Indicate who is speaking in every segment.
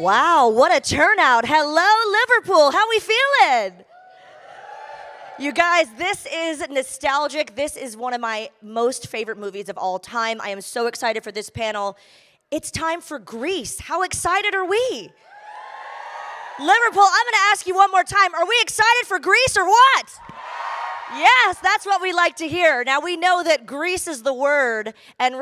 Speaker 1: Wow, what a turnout. Hello, Liverpool. How we feeling? You guys, this is nostalgic. This is one of my most favorite movies of all time. I am so excited for this panel. It's time for Grease. How excited are we? Liverpool, I'm going to ask you one more time. Are we excited for Grease or what? Yes, that's what we like to hear. Now, we know that Grease is the word, and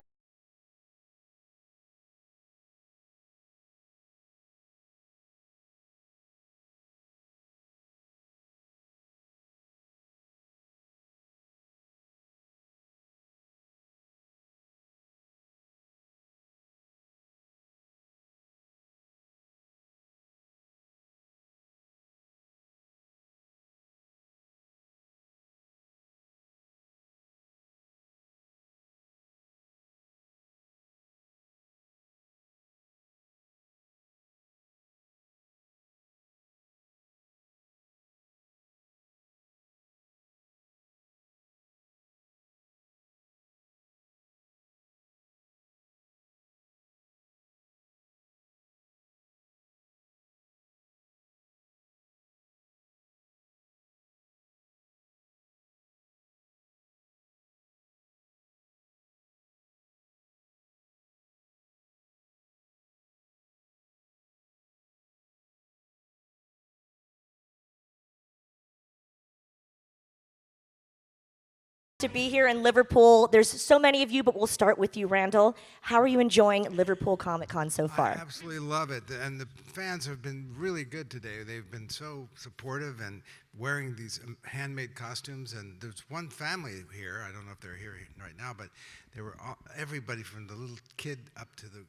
Speaker 1: to be here in Liverpool. There's so many of you, but we'll start with you, Randall. How are you enjoying Liverpool Comic Con so far?
Speaker 2: I absolutely love it, and the fans have been really good today. They've been so supportive and wearing these handmade costumes. And there's one family here. I don't know if they're here right now, but they were everybody from the little kid up to the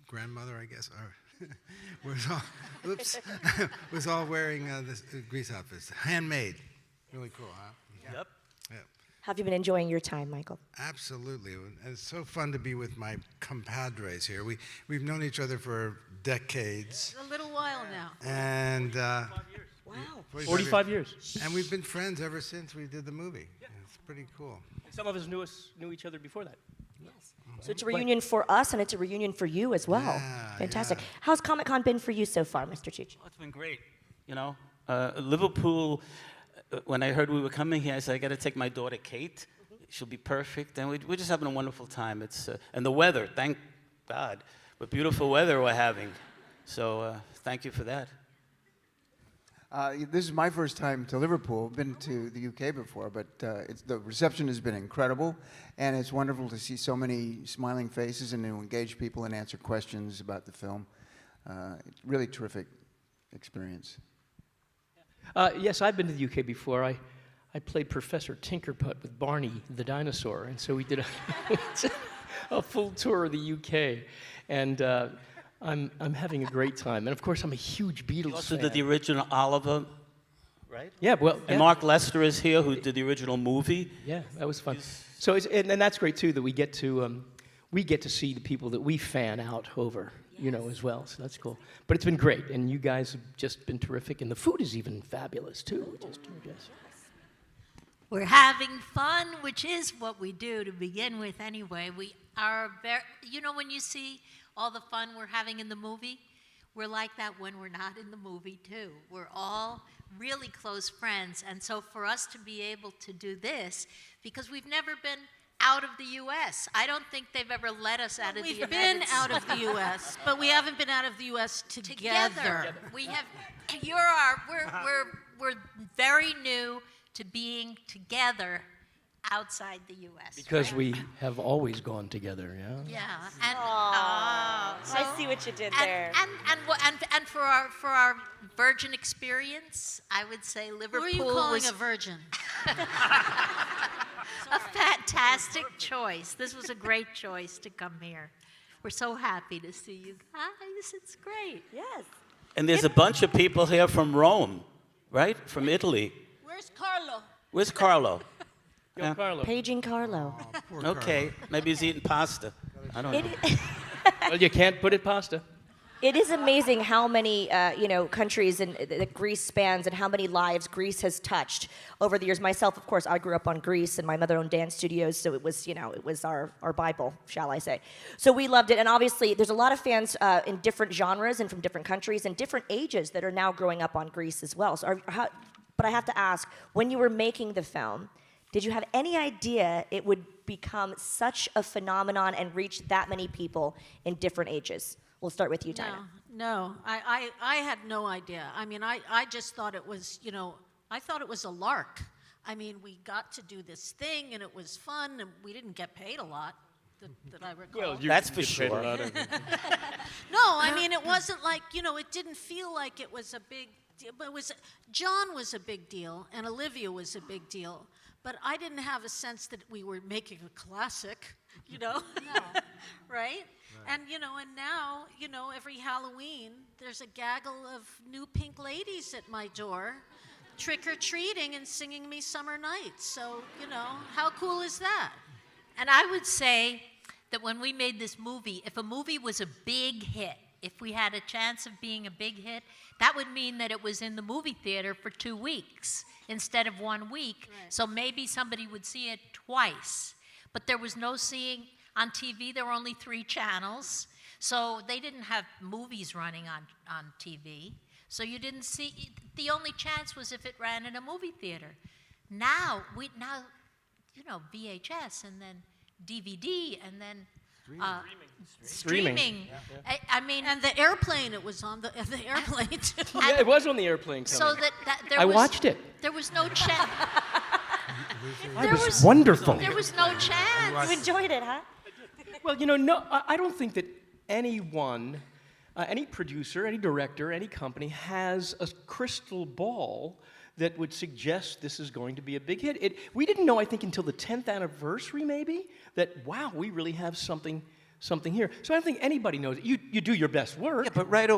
Speaker 2: grandmother, I guess, was all wearing this Grease outfits, handmade. Really cool, huh?
Speaker 3: Yep.
Speaker 2: Yeah.
Speaker 1: How have you been enjoying your time, Michael?
Speaker 2: Absolutely, and it's so fun to be with my compadres here. We've known each other for decades.
Speaker 4: A little while now.
Speaker 2: And
Speaker 1: Wow.
Speaker 3: 45 years.
Speaker 2: And we've been friends ever since we did the movie. Yeah. It's pretty cool.
Speaker 3: And some of us knew each other before that.
Speaker 1: Yes. So it's a reunion for us, and it's a reunion for you as well.
Speaker 2: Yeah,
Speaker 1: Fantastic.
Speaker 2: yeah.
Speaker 1: How's Comic Con been for you so far, Mr. Cheech?
Speaker 5: Oh, it's been great. You know, Liverpool. When I heard we were coming here, I said I got to take my daughter Kate. She'll be perfect, and we're just having a wonderful time. It's and the weather, thank God, what beautiful weather we're having. So thank you for that.
Speaker 6: This is my first time to Liverpool. I've been to the UK before, but the reception has been incredible, and it's wonderful to see so many smiling faces and to engage people and answer questions about the film. It's really terrific experience.
Speaker 3: Yes, I've been to the UK before. I played Professor Tinkerbutt with Barney the dinosaur, and so we did a full tour of the UK, and I'm having a great time. And of course, I'm a huge Beatles
Speaker 5: You also
Speaker 3: fan.
Speaker 5: did the original Oliver, right?
Speaker 3: Yeah, well,
Speaker 5: And Mark Lester is here, who did the original movie.
Speaker 3: yeah, that was fun. So and that's great too that we get to see the people that we fan out over. You know, as well, so that's cool. But it's been great, and you guys have just been terrific, and the food is even fabulous, too.
Speaker 4: We're having fun, which is what we do to begin with anyway. We are when you see all the fun we're having in the movie, we're like that when we're not in the movie, too. We're all really close friends, and so for us to be able to do this, because we've never been out of the U.S. I don't think they've ever let us out of the United States.
Speaker 7: We've been out of the U.S., but we haven't been out of the U.S. together.
Speaker 4: We have. We're very new to being together outside the U.S.
Speaker 3: Because
Speaker 4: right?
Speaker 3: we have always gone together, yeah?
Speaker 4: Yeah, and
Speaker 1: I see what you did there.
Speaker 4: And for our virgin experience, I would say Liverpool
Speaker 7: Who are you calling
Speaker 4: was
Speaker 7: a virgin?
Speaker 4: a fantastic choice. This was a great choice to come here. We're so happy to see you guys. It's great.
Speaker 1: Yes.
Speaker 5: And there's a bunch of people here from Rome, right? From Italy.
Speaker 7: Where's Carlo?
Speaker 5: Where's Carlo?
Speaker 3: Go,
Speaker 5: Yeah.
Speaker 3: Carlo.
Speaker 1: Paging Carlo.
Speaker 5: Okay, maybe he's eating pasta. I don't know.
Speaker 3: Well, you can't put it pasta.
Speaker 1: It is amazing how many countries and that Greece spans and how many lives Greece has touched over the years. Myself, of course, I grew up on Greece, and my mother owned dance studios, so it was our Bible, shall I say. So we loved it, and obviously there's a lot of fans in different genres and from different countries and different ages that are now growing up on Greece as well. But I have to ask, when you were making the film, did you have any idea it would become such a phenomenon and reach that many people in different ages? We'll start with you, Dinah.
Speaker 7: No, I had no idea. I mean, I just thought it was, I thought it was a lark. I mean, we got to do this thing, and it was fun, and we didn't get paid a lot, that I recall.
Speaker 3: Well,
Speaker 5: That's for sure.
Speaker 7: No, I mean, it wasn't like, it didn't feel like it was a big deal. But John was a big deal, and Olivia was a big deal. But I didn't have a sense that we were making a classic, No. Right? And, and now, every Halloween, there's a gaggle of new pink ladies at my door, trick-or-treating and singing me Summer Nights. So, how cool is that?
Speaker 4: And I would say that when we made this movie, if a movie was a big hit, if we had a chance of being a big hit, that would mean that it was in the movie theater for 2 weeks instead of 1 week. Right. So maybe somebody would see it twice. But there was no seeing on TV. There were only 3 channels. So they didn't have movies running on TV. So you didn't see, the only chance was if it ran in a movie theater. Now, VHS and then DVD and then streaming.
Speaker 3: Yeah.
Speaker 4: I mean,
Speaker 7: And the airplane, it was on the airplane too.
Speaker 3: Yeah, it was on the airplane coming.
Speaker 4: so that there
Speaker 3: I
Speaker 4: was,
Speaker 3: watched it.
Speaker 4: There was no chance.
Speaker 3: It was wonderful.
Speaker 4: There was no chance.
Speaker 1: You enjoyed it, huh?
Speaker 3: Well, no, I don't think that anyone, any producer, any director, any company has a crystal ball that would suggest this is going to be a big hit. We didn't know, I think, until the 10th anniversary, maybe, that, wow, we really have something here. So I don't think anybody knows it. You do your best work.
Speaker 5: Yeah, but right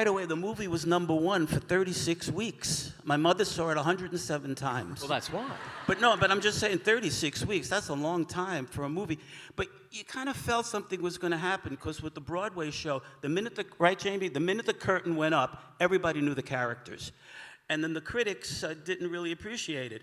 Speaker 5: away, the movie was #1 for 36 weeks. My mother saw it 107 times.
Speaker 3: Well, that's why.
Speaker 5: But I'm just saying 36 weeks, that's a long time for a movie. But you kind of felt something was going to happen, because with the Broadway show, the minute the curtain went up, everybody knew the characters. And then the critics didn't really appreciate it.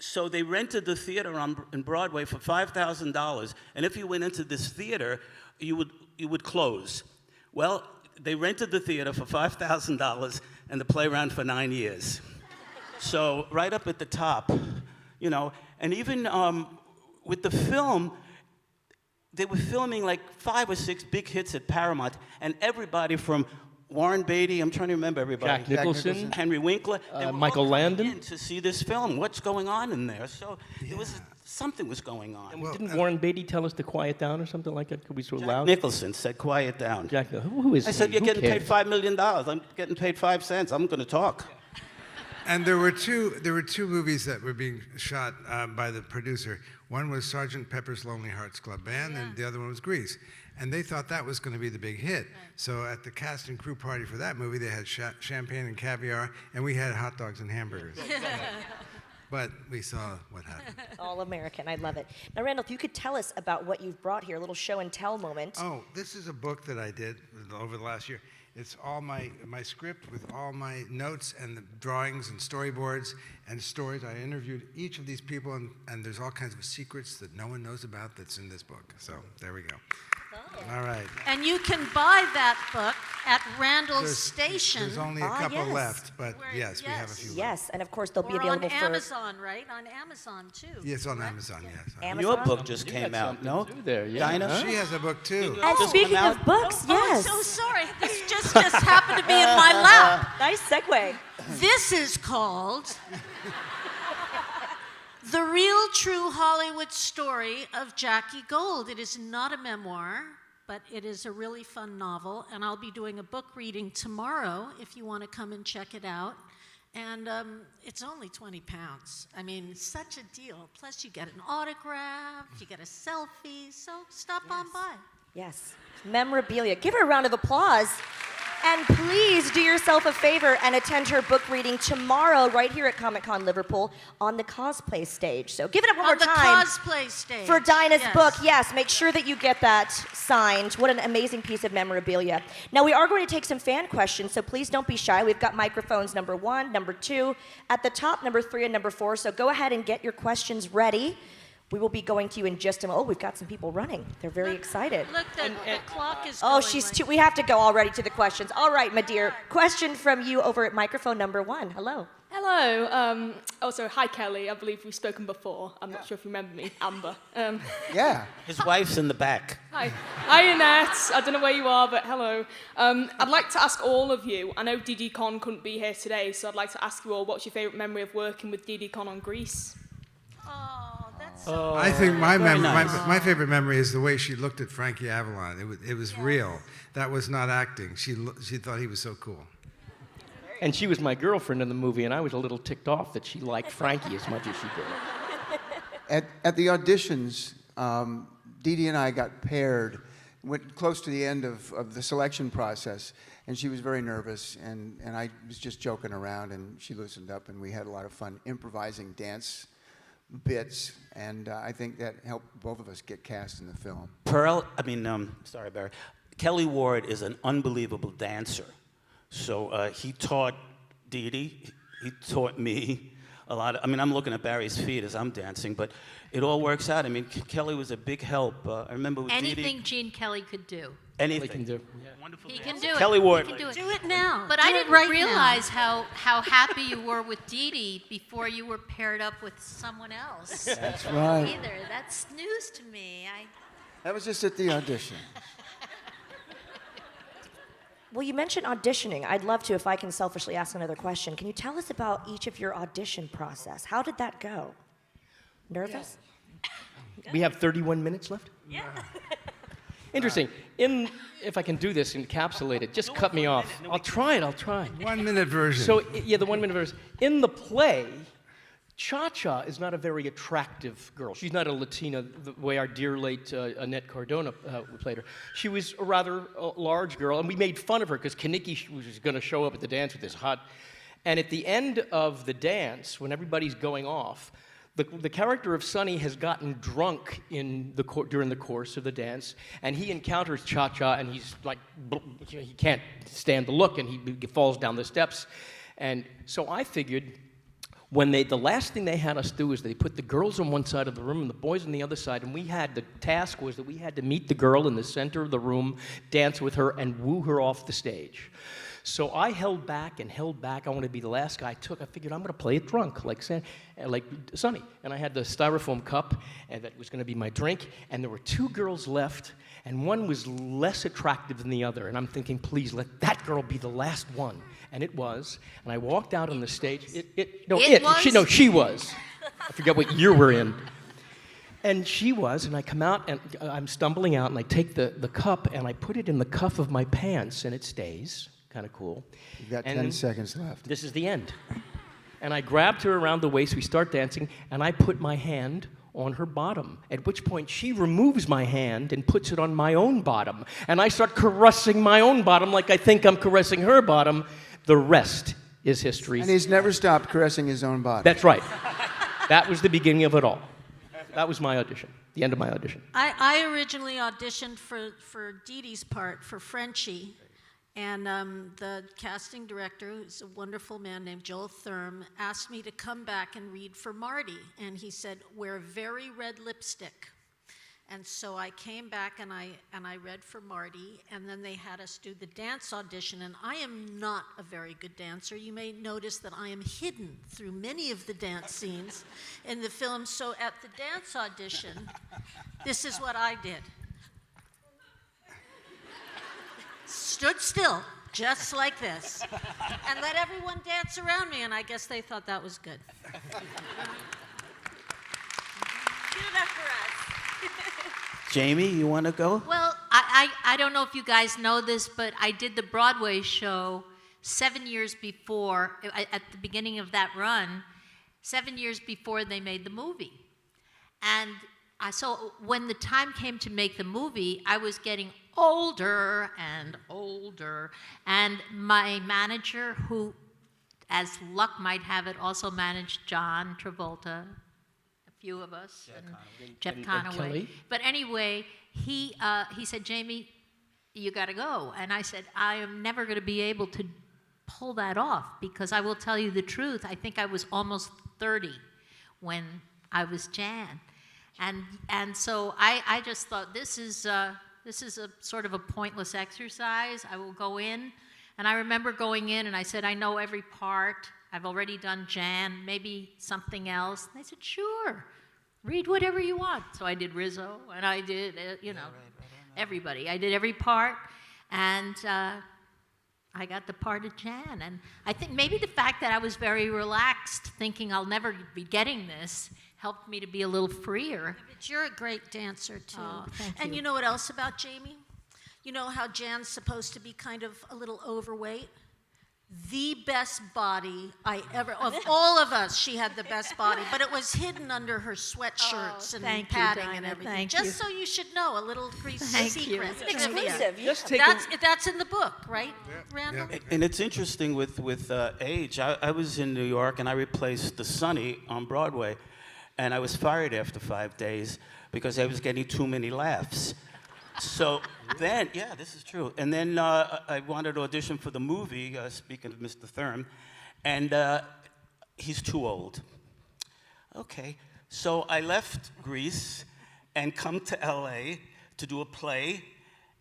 Speaker 5: So they rented the theater in Broadway for $5,000, and if you went into this theater, you would close. Well, they rented the theater for $5,000, and the play ran for 9 years. So right up at the top, and even with the film, they were filming like 5 or 6 big hits at Paramount, and everybody from Warren Beatty, I'm trying to remember everybody.
Speaker 3: Jack Nicholson.
Speaker 5: Henry Winkler. They were
Speaker 3: Michael
Speaker 5: all coming
Speaker 3: Landon.
Speaker 5: in to see this film. What's going on in there? So something was going on.
Speaker 3: Didn't Warren Beatty tell us to quiet down or something like that? Could we so loud?
Speaker 5: Nicholson said, "Quiet down."
Speaker 3: Jack, who is
Speaker 5: I said,
Speaker 3: he?
Speaker 5: "You're
Speaker 3: Who
Speaker 5: getting paid
Speaker 3: cares?
Speaker 5: $5 million. I'm getting paid 5 cents. I'm going to talk."
Speaker 2: And there were two movies that were being shot by the producer. One was Sgt. Pepper's Lonely Hearts Club Band, and the other one was Grease. And they thought that was going to be the big hit. So at the cast and crew party for that movie, they had champagne and caviar, and we had hot dogs and hamburgers. But we saw what happened.
Speaker 1: All American. I love it. Now, Randall, if you could tell us about what you've brought here, a little show and tell moment.
Speaker 2: Oh, this is a book that I did over the last year. It's all my script with all my notes and the drawings and storyboards and stories. I interviewed each of these people, and there's all kinds of secrets that no one knows about that's in this book. So there we go. Oh. All right.
Speaker 7: And you can buy that book at Randall's Station.
Speaker 2: There's only a couple
Speaker 1: yes.
Speaker 2: left, but yes, we have a few left.
Speaker 1: Yes, and of course they'll be
Speaker 7: Or
Speaker 1: available
Speaker 7: on
Speaker 1: for
Speaker 7: Amazon, right? On Amazon, too.
Speaker 2: Yes, on Amazon, yes.
Speaker 1: Amazon.
Speaker 5: Your book just
Speaker 3: You
Speaker 5: came
Speaker 3: had
Speaker 5: out,
Speaker 3: something
Speaker 5: no?
Speaker 3: to do there, yeah.
Speaker 5: Dinah?
Speaker 3: Huh?
Speaker 2: She has a book too.
Speaker 1: And
Speaker 5: Just
Speaker 1: speaking
Speaker 5: come
Speaker 1: of
Speaker 5: out?
Speaker 1: books, yes.
Speaker 7: Oh, so sorry. This just happened to be in my lap.
Speaker 1: Nice segue.
Speaker 7: This is called The Real True Hollywood Story of Jackie Gold. It is not a memoir, but it is a really fun novel, and I'll be doing a book reading tomorrow if you want to come and check it out. And it's only 20 pounds. I mean, such a deal. Plus, you get an autograph, you get a selfie, so stop on by.
Speaker 1: Yes. Memorabilia. Give her a round of applause. And please do yourself a favor and attend her book reading tomorrow right here at Comic-Con Liverpool on the cosplay stage. So give it up one more time.
Speaker 7: On the cosplay stage.
Speaker 1: For Dinah's
Speaker 7: Yes.
Speaker 1: book, yes, make sure that you get that signed. What an amazing piece of memorabilia. Now, we are going to take some fan questions, so please don't be shy. We've got microphones number 1, number 2, at the top, number 3, and number 4. So go ahead and get your questions ready. We will be going to you in just a moment. Oh, we've got some people running. They're very excited.
Speaker 7: Look, the clock is
Speaker 1: Oh,
Speaker 7: going
Speaker 1: she's
Speaker 7: like-
Speaker 1: too. We have to go already to the questions. All right, my dear. Question from you over at microphone number 1. Hello.
Speaker 8: Hello. Also, hi, Kelly. I believe we've spoken before. I'm not sure if you remember me, Amber.
Speaker 6: Yeah.
Speaker 5: His wife's in the back.
Speaker 8: Hi. Hi, Annette. I don't know where you are, but hello. I'd like to ask all of you. I know Didi Con couldn't be here today, so I'd like to ask you all, what's your favourite memory of working with Didi Con on Grease?
Speaker 7: Oh, that's so
Speaker 2: I think my
Speaker 5: nice.
Speaker 2: my favorite memory is the way she looked at Frankie Avalon. It was real. That was not acting. She thought he was so cool.
Speaker 3: And she was my girlfriend in the movie, and I was a little ticked off that she liked Frankie as much as she did.
Speaker 6: At the auditions, Dee Dee and I got paired, went close to the end of the selection process, and she was very nervous, and I was just joking around, and she loosened up, and we had a lot of fun improvising dance bits, and I think that helped both of us get cast in the film.
Speaker 5: Sorry, Barry. Kelly Ward is an unbelievable dancer. So he taught Dee Dee, he taught me a lot. I'm looking at Barry's feet as I'm dancing, but it all works out. Kelly was a big help. I remember with Dee
Speaker 4: Anything
Speaker 5: Dee.
Speaker 4: Gene Kelly could do.
Speaker 5: Anything.
Speaker 3: They can do.
Speaker 5: Wonderful
Speaker 4: He
Speaker 5: dancer.
Speaker 4: can do it.
Speaker 5: Kelly Ward.
Speaker 4: He can do it.
Speaker 7: Do it now.
Speaker 4: But
Speaker 7: Do
Speaker 4: I
Speaker 7: it
Speaker 4: didn't
Speaker 7: right now.
Speaker 4: realize how happy you were with Dee Dee before you were paired up with someone else.
Speaker 6: That's right.
Speaker 4: Either. That's news to me.
Speaker 6: That was just at the audition.
Speaker 1: Well, you mentioned auditioning. I'd love to, if I can selfishly ask another question. Can you tell us about each of your audition process? How did that go? Nervous?
Speaker 3: We have 31 minutes left? Yeah. Interesting. If I can do this, encapsulate it, just cut me off. I'll try.
Speaker 2: 1 minute version.
Speaker 3: So, yeah, the 1 minute verse. In the play, Cha-Cha is not a very attractive girl. She's not a Latina the way our dear late Annette Cardona played her. She was a rather large girl, and we made fun of her because Kaniki was going to show up at the dance with this hot. And at the end of the dance, when everybody's going off, the character of Sonny has gotten drunk during the course of the dance, and he encounters Cha-Cha, and he's like, he can't stand the look, and he falls down the steps. And so I figured, the last thing they had us do is they put the girls on one side of the room and the boys on the other side, and the task was that we had to meet the girl in the center of the room, dance with her, and woo her off the stage. So I held back. I wanted to be the last guy I took. I figured I'm going to play it drunk, like Sonny. And I had the styrofoam cup, and that was going to be my drink. And there were 2 girls left, and one was less attractive than the other. And I'm thinking, please let that girl be the last one. And it was. And I walked out on the stage. She was. I forget what year we're in. And she was, and I come out, and I'm stumbling out, and I take the cup, and I put it in the cuff of my pants, and it stays. Kind of cool.
Speaker 6: You've got
Speaker 3: And
Speaker 6: 10 seconds left.
Speaker 3: This is the end. And I grabbed her around the waist, we start dancing, and I put my hand on her bottom, at which point she removes my hand and puts it on my own bottom. And I start caressing my own bottom like I think I'm caressing her bottom. The rest is history.
Speaker 6: And he's never stopped caressing his own body.
Speaker 3: That's right. That was the beginning of it all. That was my audition, the end of my audition.
Speaker 7: I originally auditioned for Dee Dee's part, for Frenchie. And the casting director, who's a wonderful man named Joel Thurm, asked me to come back and read for Marty. And he said, wear very red lipstick. And so I came back and I read for Marty, and then they had us do the dance audition. And I am not a very good dancer. You may notice that I am hidden through many of the dance scenes in the film. So at the dance audition, this is what I did. Stood still, just like this, and let everyone dance around me, and I guess they thought that was good.
Speaker 1: Do that for us.
Speaker 5: Jamie, you want to go?
Speaker 4: Well, I don't know if you guys know this, but I did the Broadway show 7 years before, at the beginning of that run, 7 years before they made the movie. And so when the time came to make the movie, I was getting older and older. And my manager, who, as luck might have it, also managed John Travolta, a few of us, Jeff
Speaker 3: and
Speaker 4: Conaway.
Speaker 3: Kelly.
Speaker 4: But anyway, he said, Jamie, you got to go. And I said, I am never going to be able to pull that off, because I will tell you the truth. I think I was almost 30 when I was Jan. And so I just thought, this is a sort of a pointless exercise. I will go in. And I remember going in and I said, I know every part. I've already done Jan, maybe something else. And they said, sure, read whatever you want. So I did Rizzo, and I did, everybody. I did every part, and I got the part of Jan. And I think maybe the fact that I was very relaxed, thinking I'll never be getting this, helped me to be a little freer.
Speaker 7: But you're a great dancer, too.
Speaker 4: Oh, thank
Speaker 7: And
Speaker 4: you.
Speaker 7: you know what else about Jamie? You know how Jan's supposed to be kind of a little overweight? The best body I ever, of all of us, she had the best body, but it was hidden under her sweatshirts and
Speaker 4: thank you,
Speaker 7: padding and
Speaker 4: Dinah,
Speaker 7: everything.
Speaker 4: thank
Speaker 7: Just
Speaker 4: you.
Speaker 7: so you should know, a little
Speaker 4: Thank you.
Speaker 7: secret.
Speaker 4: It's
Speaker 1: Exclusive.
Speaker 3: Just take a,
Speaker 7: That's in the book, right, Randall?
Speaker 5: And it's interesting with age. I was in New York, and I replaced the Sonny on Broadway, and I was fired after 5 days because I was getting too many laughs. So then, yeah, this is true. And then I wanted to audition for the movie, speaking of Mr. Thurm, and he's too old. Okay, so I left Greece and come to LA to do a play,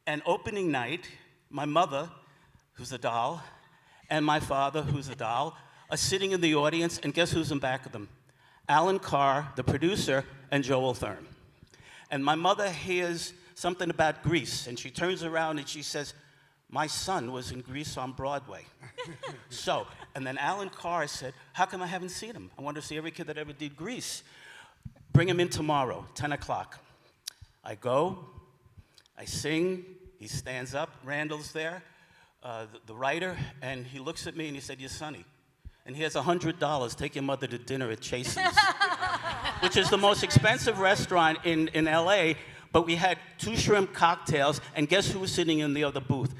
Speaker 5: and opening night, my mother, who's a doll, and my father, who's a doll, are sitting in the audience, and guess who's in back of them? Alan Carr, the producer, and Joel Thurm. And my mother hears something about Greece, and she turns around and she says, my son was in Greece on Broadway. So, and then Alan Carr said, how come I haven't seen him? I want to see every kid that ever did Greece. Bring him in tomorrow, 10 o'clock. I go, I sing, he stands up, Randall's there, the writer, and he looks at me and he said, you're Sonny. And he has $100, take your mother to dinner at Chase's, which is the most expensive restaurant in LA. But we had 2 shrimp cocktails, and guess who was sitting in the other booth?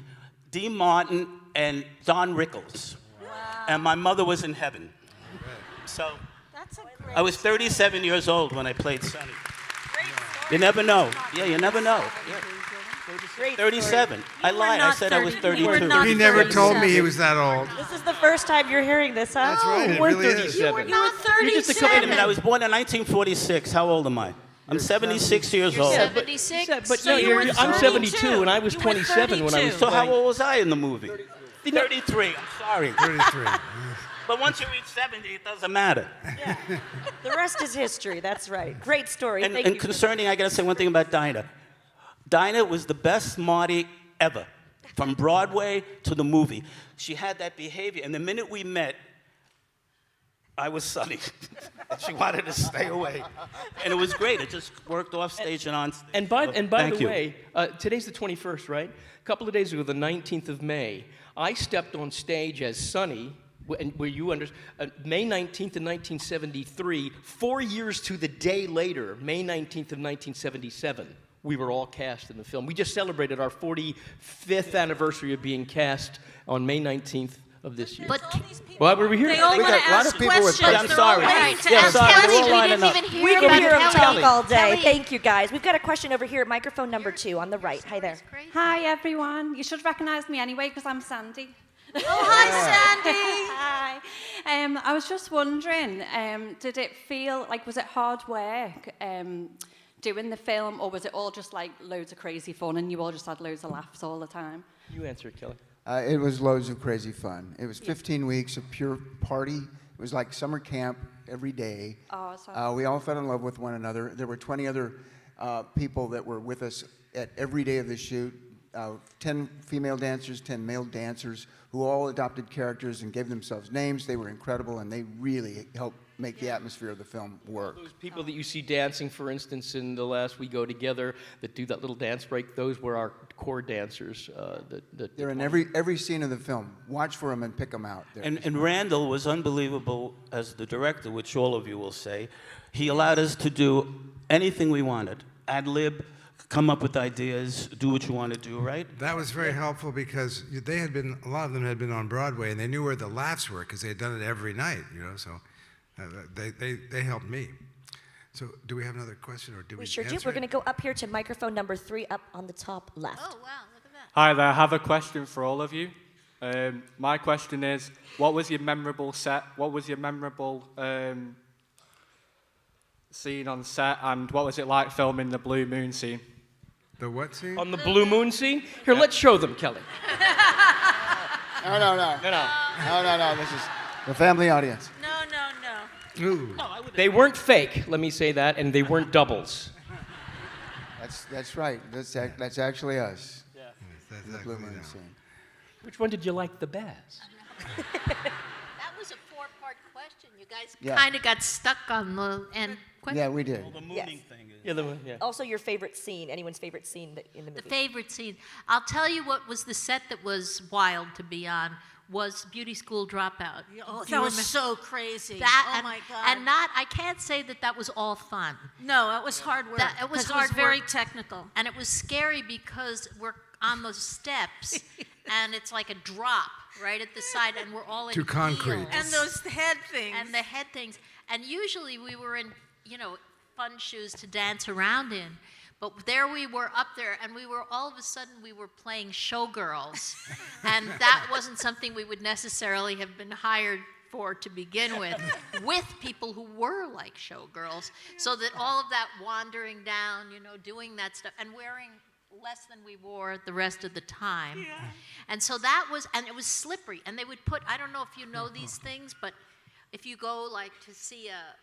Speaker 5: Dean Martin and Don Rickles. Wow. And my mother was in heaven. So
Speaker 7: That's a great
Speaker 5: I was 37 years old when I played Sonny. You never know. Yeah, you never know. Yeah.
Speaker 1: Great
Speaker 5: 37. I lied. I said I was
Speaker 7: 30. You were
Speaker 5: 32.
Speaker 7: not
Speaker 2: He never told me
Speaker 7: 37.
Speaker 2: he was that old.
Speaker 1: This is the first time you're hearing this, huh?
Speaker 2: That's right, it
Speaker 3: we're
Speaker 2: really is.
Speaker 3: 37.
Speaker 7: You were
Speaker 3: You're just a
Speaker 7: 37.
Speaker 3: couple
Speaker 5: Wait a minute, I was born in 1946. How old am I? I'm 76 years
Speaker 7: You're
Speaker 5: old.
Speaker 7: 76.
Speaker 3: But
Speaker 7: so
Speaker 3: no,
Speaker 7: you were
Speaker 3: I'm 72,
Speaker 7: 32.
Speaker 3: and I was
Speaker 7: You were
Speaker 3: 27 when I was
Speaker 7: 32.
Speaker 5: So how old was I in the movie? 33. I'm sorry.
Speaker 2: 33.
Speaker 5: But once you reach 70, it doesn't matter.
Speaker 1: The rest is history. That's right. Great story.
Speaker 5: And,
Speaker 1: Thank
Speaker 5: and
Speaker 1: you.
Speaker 5: concerning, I got to say one thing about Dinah. Dinah was the best Marty ever, from Broadway to the movie. She had that behavior, and the minute we met, I was Sonny. And she wanted to stay away. And it was great. It just worked off stage and on stage.
Speaker 3: And by
Speaker 5: Thank
Speaker 3: the
Speaker 5: you.
Speaker 3: way, today's the 21st, right? A couple of days ago, the 19th of May, I stepped on stage as Sonny, where you May 19th of 1973, 4 years to the day later, May 19th of 1977. We were all cast in the film. We just celebrated our 45th anniversary of being cast on May 19th of this year.
Speaker 4: But
Speaker 3: Well, we were here.
Speaker 7: They all
Speaker 6: We
Speaker 7: want
Speaker 6: got
Speaker 7: to
Speaker 6: a lot
Speaker 7: ask
Speaker 6: of people with
Speaker 7: questions.
Speaker 5: I'm
Speaker 7: They're
Speaker 5: sorry.
Speaker 7: all
Speaker 5: Yeah,
Speaker 7: waiting to
Speaker 5: yeah,
Speaker 7: ask
Speaker 5: sorry.
Speaker 7: Kelly.
Speaker 5: We're all
Speaker 7: We
Speaker 5: lining
Speaker 7: didn't
Speaker 5: up.
Speaker 7: even hear
Speaker 1: We can
Speaker 7: about
Speaker 1: hear him
Speaker 7: Kelly.
Speaker 1: talk all day.
Speaker 4: Kelly.
Speaker 1: Thank you, guys. We've got a question over here at microphone number 2 on the right. Hi there.
Speaker 9: Hi everyone. You should recognize me anyway because I'm Sandy.
Speaker 7: Oh, hi, Sandy.
Speaker 9: Hi. I was just wondering, did it feel like, was it hard work doing the film, or was it all just like loads of crazy fun and you all just had loads of laughs all the time?
Speaker 3: You answer it, Kelly.
Speaker 6: It was loads of crazy fun. It was 15 weeks of pure party. It was like summer camp every day.
Speaker 9: Oh, so
Speaker 6: We all fell in love with one another. There were 20 other people that were with us at every day of the shoot. 10 female dancers, 10 male dancers, who all adopted characters and gave themselves names. They were incredible, and they really helped make the atmosphere of the film work.
Speaker 3: Those people that you see dancing, for instance, in The Last We Go Together, that do that little dance break, those were our core dancers.
Speaker 6: They're in every scene of the film. Watch for them and pick them out.
Speaker 5: And Randall was unbelievable as the director, which all of you will say. He allowed us to do anything we wanted. Ad lib, come up with ideas, do what you want to do, right?
Speaker 2: That was very helpful because they had been, a lot of them had been on Broadway, and they knew where the laughs were because they had done it every night, so they helped me. So do we have another question, or do we
Speaker 1: We sure do.
Speaker 2: answer
Speaker 1: We're
Speaker 2: it?
Speaker 1: going to go up here to microphone number 3 up on the top left.
Speaker 4: Oh, wow, look at that.
Speaker 10: Hi there, I have a question for all of you. My question is, what was your memorable set? What was your memorable scene on set, and what was it like filming the Blue Moon scene?
Speaker 2: The what scene?
Speaker 3: On the Blue Moon scene? Here, let's show them, Kelly.
Speaker 6: No. This is the family audience.
Speaker 7: No.
Speaker 2: Ooh.
Speaker 3: They weren't fake, let me say that, and they weren't doubles.
Speaker 6: That's right. That's actually us.
Speaker 2: That's
Speaker 6: The
Speaker 2: exactly
Speaker 6: Blue Moon
Speaker 2: that.
Speaker 6: scene.
Speaker 3: Which one did you like the best?
Speaker 4: That was a 4-part question. You guys
Speaker 6: Yeah.
Speaker 4: kind of got stuck on the end question.
Speaker 6: Yeah, we did.
Speaker 5: The mooning
Speaker 1: Yes.
Speaker 5: thing.
Speaker 3: Yeah, the one, yeah.
Speaker 1: Also, your favorite scene, anyone's favorite scene in the
Speaker 4: The
Speaker 1: movie.
Speaker 4: favorite scene. I'll tell you what was the set that was wild to be on was Beauty School Dropout.
Speaker 7: Oh,
Speaker 4: Do
Speaker 7: that
Speaker 4: you
Speaker 7: was
Speaker 4: remember
Speaker 7: so crazy.
Speaker 4: that?
Speaker 7: Oh
Speaker 4: and,
Speaker 7: my God.
Speaker 4: And I can't say that was all fun.
Speaker 7: No, it was hard work.
Speaker 4: It was
Speaker 7: 'cause
Speaker 4: hard
Speaker 7: very
Speaker 4: work.
Speaker 7: technical.
Speaker 4: And it was scary because we're on those steps and it's like a drop right at the side and we're all in
Speaker 2: To concrete.
Speaker 4: heels.
Speaker 7: And those head things.
Speaker 4: And the head things. And usually we were in, fun shoes to dance around in. But there we were up there, and all of a sudden we were playing showgirls. And that wasn't something we would necessarily have been hired for to begin with people who were like showgirls. So that all of that wandering down, doing that stuff, and wearing less than we wore the rest of the time. Yeah. And so and it was slippery. And they would I don't know if you know these things, but if you go like to see a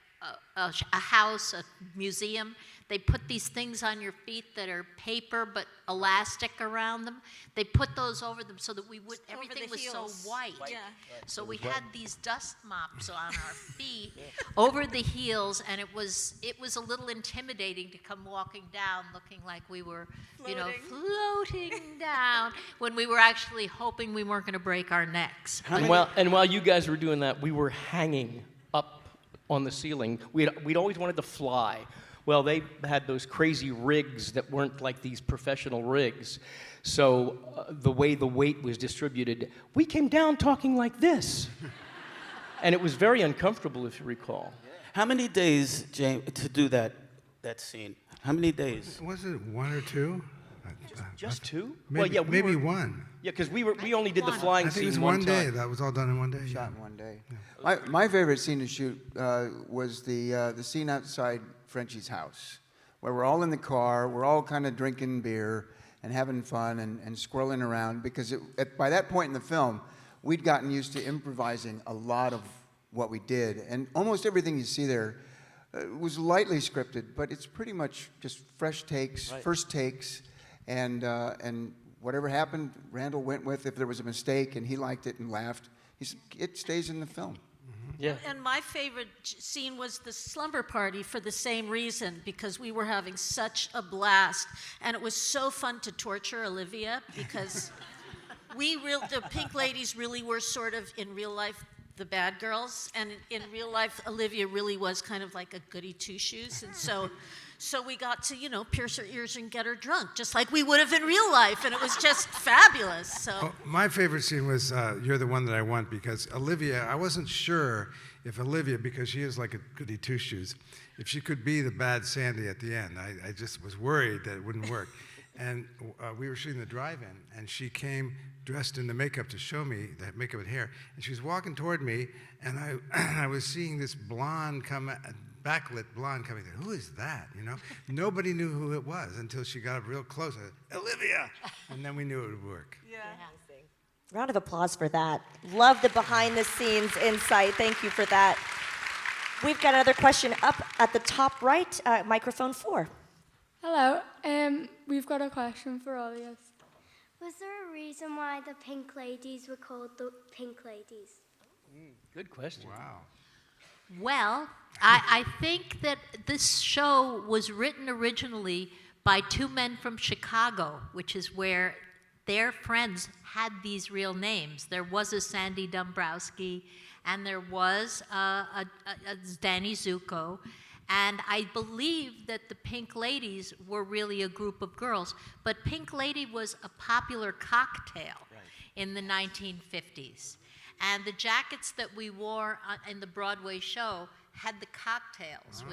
Speaker 4: house, a museum, they put these things on your feet that are paper but elastic around them. They put those over them so that everything was so white.
Speaker 7: Yeah.
Speaker 4: So we had these dust mops on our feet over the heels, and it was a little intimidating to come walking down looking like we were, floating down when we were actually hoping we weren't going to break our necks.
Speaker 3: And while you guys were doing that, we were hanging up on the ceiling. We'd always wanted to fly. Well, they had those crazy rigs that weren't like these professional rigs. So the way the weight was distributed, we came down talking like this. And it was very uncomfortable, if you recall.
Speaker 5: How many days, James, to do that scene? How many days?
Speaker 2: Was it 1 or 2?
Speaker 3: Just 2?
Speaker 2: Maybe,
Speaker 3: we
Speaker 2: maybe
Speaker 3: were,
Speaker 2: 1.
Speaker 3: Yeah, because we only did the flying
Speaker 2: I think it was
Speaker 3: scene
Speaker 2: one day.
Speaker 3: time.
Speaker 2: That was all done in one day.
Speaker 6: Shot in one day. Yeah. My favorite scene to shoot was the scene outside Frenchie's house, where we're all in the car, we're all kind of drinking beer and having fun and squirreling around, because by that point in the film, we'd gotten used to improvising a lot of what we did, and almost everything you see there was lightly scripted, but it's pretty much just fresh takes, first takes, and whatever happened, Randall went with. If there was a mistake and he liked it and laughed, he said, it stays in the film.
Speaker 3: Yeah.
Speaker 7: And my favorite scene was the slumber party for the same reason, because we were having such a blast. And it was so fun to torture Olivia, because the Pink Ladies really were sort of, in real life, the bad girls. And in real life, Olivia really was kind of like a goody two-shoes. And so we got to, pierce her ears and get her drunk, just like we would have in real life. And it was just fabulous. So.
Speaker 2: Oh, my favorite scene was You're the One That I Want, because Olivia, I wasn't sure if Olivia, because she is like a goody two-shoes, if she could be the bad Sandy at the end. I just was worried that it wouldn't work. And we were shooting the drive-in, and she came dressed in the makeup to show me the makeup and hair. And she was walking toward me, and I was seeing this blonde backlit blonde coming there. Who is that? Nobody knew who it was until she got up real close. I said, Olivia! And then we knew it would work.
Speaker 7: Yeah.
Speaker 1: Round of applause for that. Love the behind-the-scenes insight. Thank you for that. We've got another question up at the top right, microphone 4.
Speaker 11: Hello, we've got a question for all of you.
Speaker 12: Was there a reason why the Pink Ladies were called the Pink Ladies?
Speaker 3: Good question.
Speaker 2: Wow.
Speaker 4: Well, I think that this show was written originally by 2 men from Chicago, which is where their friends had these real names. There was a Sandy Dombrowski, and there was a Danny Zuko, And I believe that the Pink Ladies were really a group of girls. But Pink Lady was a popular cocktail in the 1950s. And the jackets that we wore in the Broadway show had the cocktails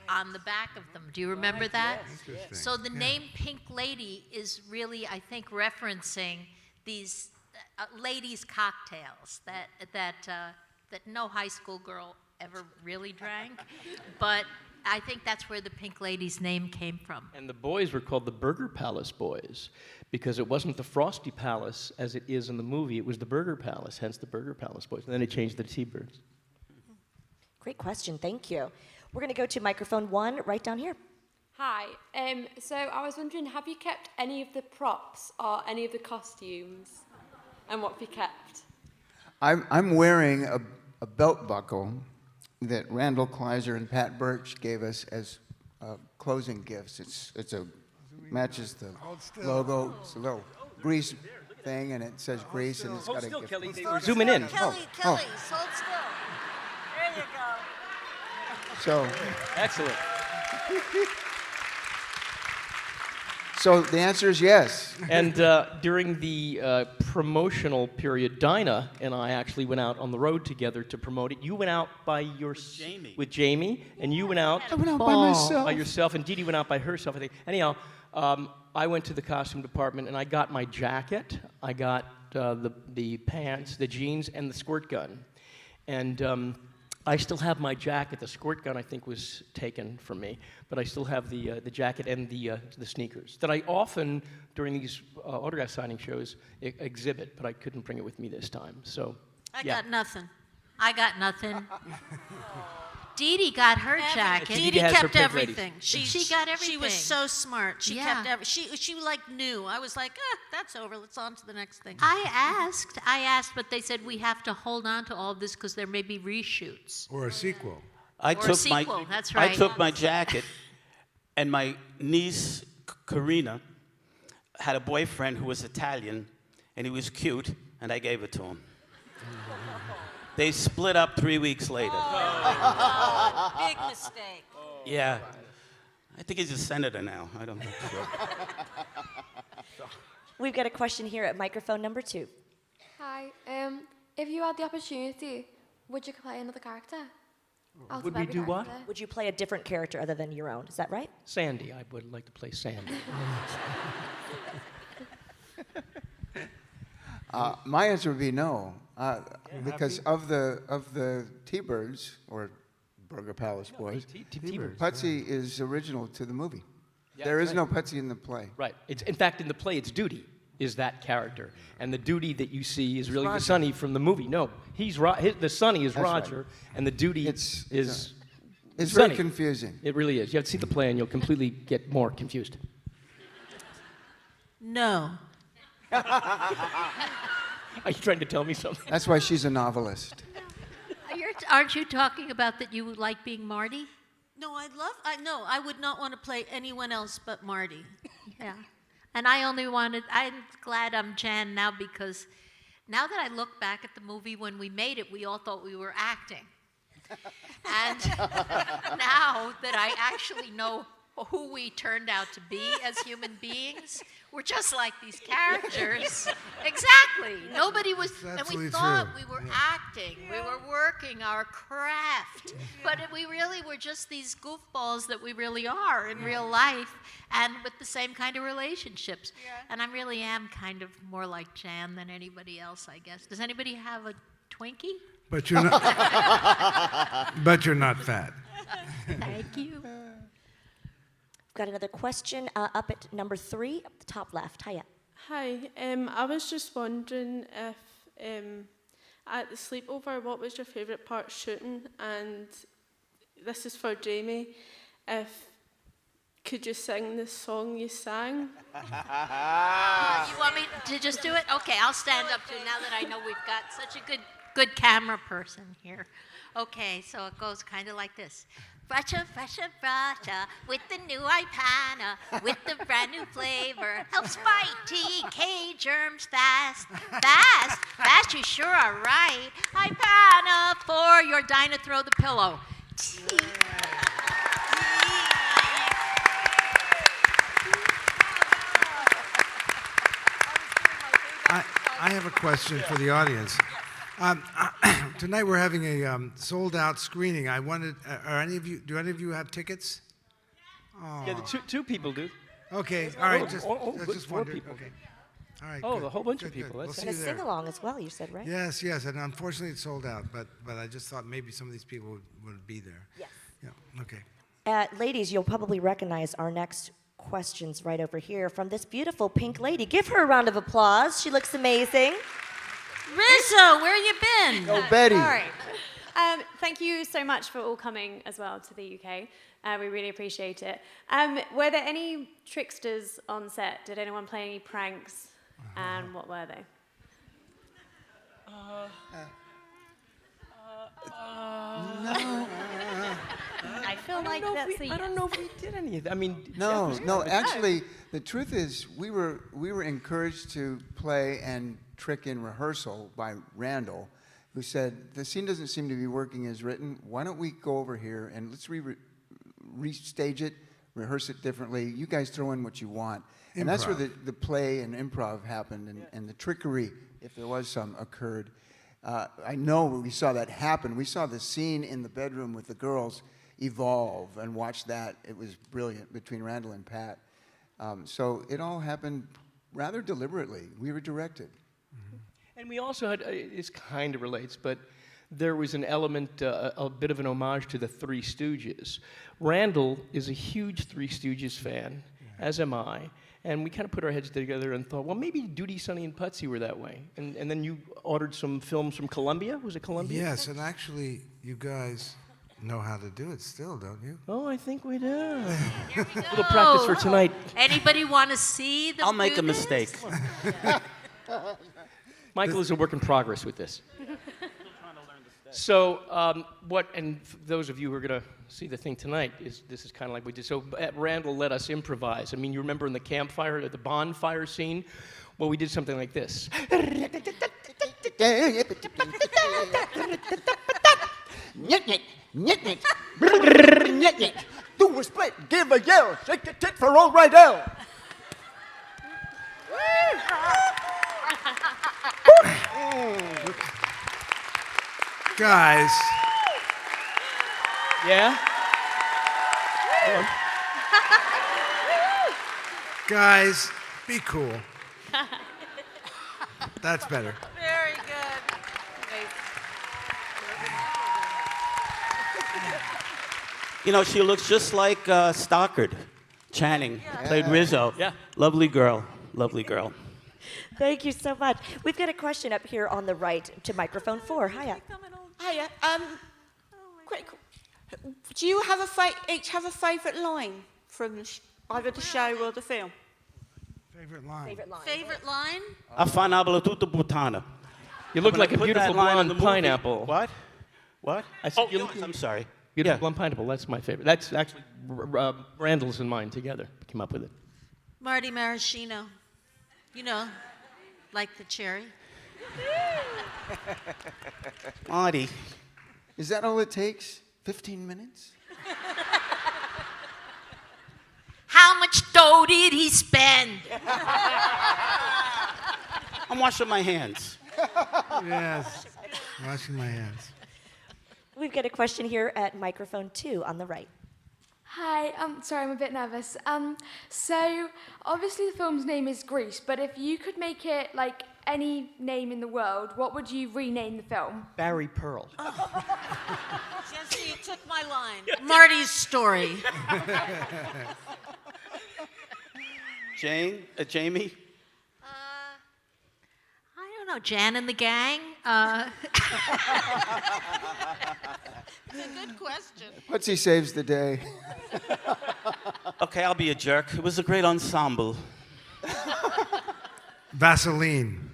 Speaker 4: on the back of them. Do you remember that?
Speaker 2: Interesting.
Speaker 4: So the name Pink Lady is really, I think, referencing these ladies' cocktails that no high school girl ever really drank. But I think that's where the Pink Lady's name came from.
Speaker 3: And the boys were called the Burger Palace Boys because it wasn't the Frosty Palace as it is in the movie. It was the Burger Palace, hence the Burger Palace Boys. And then they changed the T-Birds.
Speaker 1: Great question, thank you. We're going to go to microphone 1 right down here.
Speaker 11: Hi. So I was wondering, have you kept any of the props or any of the costumes? And what have you kept?
Speaker 6: I'm wearing a belt buckle that Randall Kleiser and Pat Birch gave us as closing gifts. It's a matches the logo. It's a little grease thing, and it says grease, and it's got a gift.
Speaker 3: Kelly. We're zooming in.
Speaker 7: Kelly, hold still. There you go.
Speaker 6: So
Speaker 3: Excellent.
Speaker 6: So the answer is yes.
Speaker 3: And during the promotional period, Dinah and I actually went out on the road together to promote it. You went out by with Jamie, and you went out
Speaker 6: I went out by myself.
Speaker 3: by yourself, and Dee Dee went out by herself, I think. Anyhow, I went to the costume department, and I got my jacket, I got the pants, the jeans, and the squirt gun. And I still have my jacket. The squirt gun, I think, was taken from me, but I still have the jacket and the sneakers that I often, during these autograph signing shows, exhibit, but I couldn't bring it with me this time. So,
Speaker 7: I got nothing.
Speaker 4: I got nothing. Dee Dee got her jacket.
Speaker 7: Dee Dee
Speaker 3: has her
Speaker 7: kept
Speaker 3: Pink
Speaker 7: everything.
Speaker 4: She got everything.
Speaker 7: She was so smart. She
Speaker 4: Yeah.
Speaker 7: kept she like knew. I was like, that's over. Let's on to the next thing.
Speaker 4: I asked, but they said we have to hold on to all of this because there may be reshoots.
Speaker 2: Or a sequel.
Speaker 5: I
Speaker 4: Or a
Speaker 5: took
Speaker 4: sequel, that's
Speaker 5: I
Speaker 4: right.
Speaker 5: took my jacket, and my niece Karina had a boyfriend who was Italian, and he was cute, and I gave it to him. They split up 3 weeks later.
Speaker 7: Big mistake.
Speaker 5: Yeah. I think he's a senator now. I don't know.
Speaker 1: We've got a question here at microphone number 2.
Speaker 11: Hi. If you had the opportunity, would you play another character? Out
Speaker 3: Would
Speaker 11: of
Speaker 3: we
Speaker 11: every
Speaker 3: do what?
Speaker 11: character?
Speaker 1: Would you play a different character other than your own? Is that right?
Speaker 3: Sandy, I would like to play Sandy.
Speaker 6: My answer would be no, because of the T-Birds or Burger Palace Boys,
Speaker 3: T-Birds.
Speaker 6: Putsy is original to the movie. There is no Putsy in the play.
Speaker 3: Right. In fact, in the play, it's Duty is that character, and the Duty that you see is really the
Speaker 6: Roger.
Speaker 3: Sonny from the movie. No, the Sonny is
Speaker 6: That's right.
Speaker 3: Roger, and the Duty
Speaker 6: It's
Speaker 3: is
Speaker 6: It's
Speaker 3: Sonny.
Speaker 6: very confusing.
Speaker 3: It really is. You have to see the play, and you'll completely get more confused.
Speaker 7: No.
Speaker 3: Are you trying to tell me something?
Speaker 6: That's why she's a novelist.
Speaker 4: Aren't you talking about that you would like being Marty?
Speaker 7: No, I would not want to play anyone else but Marty.
Speaker 4: Yeah. And I'm glad I'm Jan now because now that I look back at the movie when we made it, we all thought we were acting. And now that I actually know who we turned out to be as human beings, we're just like these characters. Exactly. Nobody was,
Speaker 2: That's
Speaker 4: and we
Speaker 2: absolutely
Speaker 4: thought
Speaker 2: true.
Speaker 4: we were acting. We were working our craft. But we really were just these goofballs that we really are in real life and with the same kind of relationships. And I really am kind of more like Jan than anybody else, I guess. Does anybody have a Twinkie?
Speaker 2: But you're not. But you're not fat.
Speaker 4: Thank you.
Speaker 1: We've got another question up at number 3, up the top left. Hiya.
Speaker 13: Hi, I was just wondering if at the sleepover, what was your favourite part shooting? And this is for Jamie. Could you sing the song you sang?
Speaker 4: You want me to just do it? Okay, I'll stand up too now that I know we've got such a good camera person here. Okay, so it goes kind of like this. Fresher, with the new Ipana, with the brand new flavor, helps fight TK germs fast. You sure are right. Ipana for your Dinah throw the pillow.
Speaker 2: have a question for the audience. Tonight we're having a sold-out screening. I wanted, do any of you have tickets? Oh.
Speaker 3: Yeah, the two people do.
Speaker 2: Okay, all right, just
Speaker 3: four
Speaker 2: wondered.
Speaker 3: people.
Speaker 2: Okay. All right,
Speaker 3: Oh,
Speaker 2: good,
Speaker 3: a whole bunch
Speaker 2: good,
Speaker 3: of people.
Speaker 2: Good.
Speaker 3: That's
Speaker 2: We'll
Speaker 1: And
Speaker 2: see
Speaker 1: a
Speaker 2: you there.
Speaker 1: sing-along as well, you said, right?
Speaker 2: Yes, and unfortunately it's sold out, but I just thought maybe some of these people would be there.
Speaker 1: Yes.
Speaker 2: Yeah, okay.
Speaker 1: Ladies, you'll probably recognize our next questions right over here from this beautiful pink lady. Give her a round of applause. She looks amazing.
Speaker 7: Rizzo, where you been?
Speaker 6: Oh, Betty.
Speaker 11: Sorry. Thank you so much for all coming as well to the UK. We really appreciate it. Were there any tricksters on set? Did anyone play any pranks? And what were they?
Speaker 6: No.
Speaker 11: I feel like that's a
Speaker 3: I don't know if we did any of that. I mean,
Speaker 6: No. Actually, the truth is, we were encouraged to play and trick in rehearsal by Randall, who said the scene doesn't seem to be working as written. Why don't we go over here and let's restage it, rehearse it differently. You guys throw in what you want, and that's where the play and improv happened, and the trickery, if there was some, occurred. I know we saw that happen. We saw the scene in the bedroom with the girls evolve and watch that. It was brilliant between Randall and Pat. So it all happened rather deliberately. We were directed.
Speaker 3: And we also had, this kind of relates, but there was an element, a bit of an homage to the Three Stooges. Randall is a huge Three Stooges fan, as am I. And we kind of put our heads together and thought, well, maybe Duty, Sonny, and Putsy were that way. And then you ordered some films from Columbia? Was it Columbia?
Speaker 2: Yes, and actually, you guys know how to do it still, don't you?
Speaker 3: Oh, I think we do.
Speaker 4: Here we go.
Speaker 3: A little practice for tonight.
Speaker 4: Anybody want to see them?
Speaker 5: I'll make
Speaker 4: do
Speaker 5: a
Speaker 4: this?
Speaker 5: mistake.
Speaker 3: Michael is a work in progress with this. So, and those of you who are going to see the thing tonight, this is kind of like we did. So, Randall let us improvise. I mean, you remember in the campfire, the bonfire scene? Well, we did something like this.
Speaker 6: Do a split, give a yell, shake the tit for all right now.
Speaker 2: Guys,
Speaker 3: Yeah? Go on.
Speaker 2: guys, be cool. That's better.
Speaker 7: Very good.
Speaker 5: You know, she looks just like Stockard. Channing played Rizzo.
Speaker 3: Yeah.
Speaker 5: Lovely girl. Lovely girl.
Speaker 1: Thank you so much. We've got a question up here on the right to microphone 4. Hiya.
Speaker 14: Hiya. Quick. Do you have each have a favourite line from either the show or the film?
Speaker 2: Favorite line?
Speaker 7: Favorite line?
Speaker 5: Affan habla tutta puttana.
Speaker 3: You look
Speaker 5: I'm gonna
Speaker 3: like a
Speaker 5: put
Speaker 3: beautiful
Speaker 5: that line in
Speaker 3: blonde
Speaker 5: the movie.
Speaker 3: pineapple.
Speaker 5: What? What?
Speaker 3: I said,
Speaker 5: Oh, I'm sorry.
Speaker 3: Beautiful
Speaker 5: Yeah.
Speaker 3: blonde pineapple. That's my favorite. That's actually Randall's and mine together. Came up with it.
Speaker 7: Marty Maraschino. You know, like the cherry.
Speaker 5: Marty.
Speaker 6: Is that all it takes? 15 minutes?
Speaker 4: How much dough did he spend?
Speaker 5: I'm washing my hands.
Speaker 2: Yes, washing my hands.
Speaker 1: We've got a question here at microphone 2 on the right.
Speaker 15: Hi, sorry, I'm a bit nervous. So, obviously the film's name is Grease, but if you could make it like any name in the world, what would you rename the film?
Speaker 3: Barry Pearl.
Speaker 7: Jesse, you took my line. Marty's story.
Speaker 5: Jamie?
Speaker 4: I don't know, Jan and the gang?
Speaker 7: It's a good question.
Speaker 6: Putsy saves the day.
Speaker 5: Okay, I'll be a jerk. It was a great ensemble.
Speaker 2: Vaseline.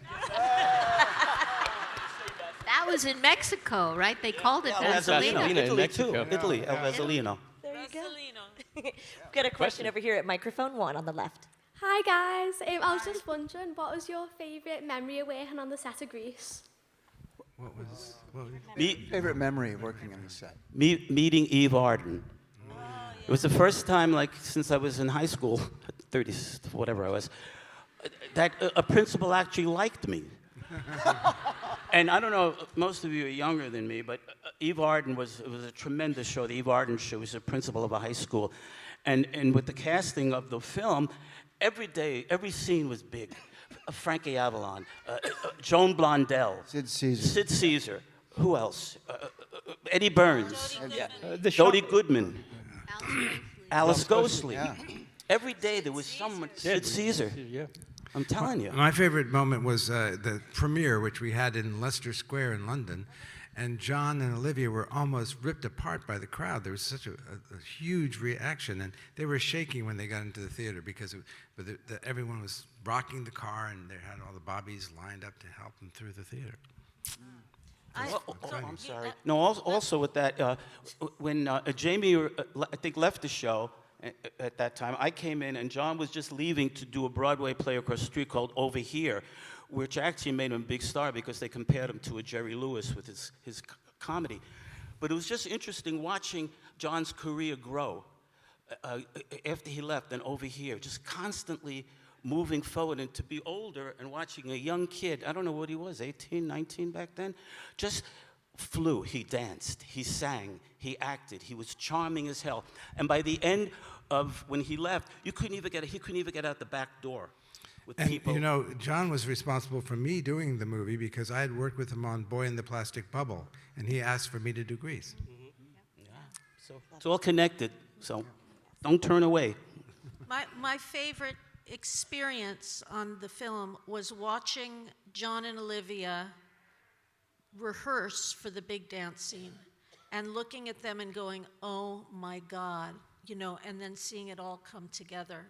Speaker 4: That was in Mexico, right? They called it
Speaker 5: Vaselina.
Speaker 4: Vaselina.
Speaker 3: in
Speaker 5: Italy,
Speaker 3: Mexico.
Speaker 5: too. Italy, El Vaselino.
Speaker 1: There you go. We've got a question over here at microphone 1 on the left.
Speaker 15: Hi guys, I was just wondering, what was your favourite memory of working on the set of Grease?
Speaker 2: What was
Speaker 6: Favorite memory of working on the set?
Speaker 5: Meeting Eve Arden. It was the first time, like, since I was in high school, 30, whatever I was, that a principal actually liked me. And I don't know, most of you are younger than me, but Eve Arden it was a tremendous show, the Eve Arden show. He was the principal of a high school. And with the casting of the film, every day, every scene was big. Frankie Avalon, Joan Blondell, Sid Caesar. Who else? Eddie Burns, Jodie Goodman, Alice Ghostly.
Speaker 6: Yeah.
Speaker 5: Every day there was someone, Sid Caesar.
Speaker 3: Yeah.
Speaker 5: I'm telling you.
Speaker 2: My favorite moment was the premiere, which we had in Leicester Square in London, and John and Olivia were almost ripped apart by the crowd. There was such a huge reaction, and they were shaking when they got into the theater because everyone was rocking the car, and they had all the bobbies lined up to help them through the theater.
Speaker 5: I'm sorry. No, also with that, when Jamie, I think, left the show at that time, I came in, and John was just leaving to do a Broadway play across the street called Over Here, which actually made him a big star because they compared him to a Jerry Lewis with his comedy. But it was just interesting watching John's career grow after he left and Over Here, just constantly moving forward, and to be older and watching a young kid, I don't know what he was, 18, 19 back then, just flew. He danced, he sang, he acted, he was charming as hell. And by the end of when he left, he couldn't even get out the back door with people.
Speaker 2: You know, John was responsible for me doing the movie because I had worked with him on Boy in the Plastic Bubble, and he asked for me to do Grease.
Speaker 5: Yeah. So it's all connected, so don't turn away.
Speaker 7: My favorite experience on the film was watching John and Olivia rehearse for the big dance scene and looking at them and going, oh my God, you know, and then seeing it all come together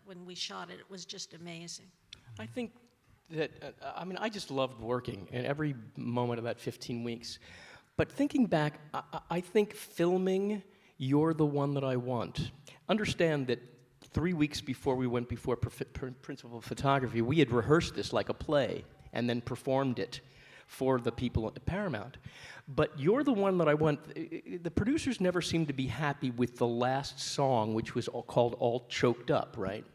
Speaker 7: when we shot it. It was just amazing.
Speaker 3: I think that, I just loved working in every moment of that 15 weeks. But thinking back, I think filming You're the One That I Want. Understand that 3 weeks before we went before principal photography, we had rehearsed this like a play and then performed it for the people at Paramount. But You're the One That I Want, the producers never seemed to be happy with the last song, which was called All Choked Up, right?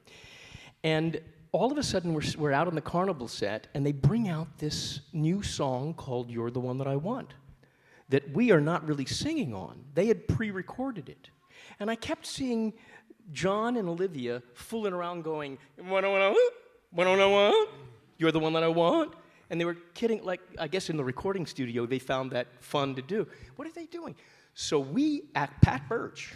Speaker 3: And all of a sudden, we're out on the Carnival set, and they bring out this new song called You're the One That I Want, that we are not really singing on. They had pre-recorded it. And I kept seeing John and Olivia fooling around going, what I want, you're the one that I want. And they were kidding, like, I guess in the recording studio, they found that fun to do. What are they doing? So we, Pat Birch,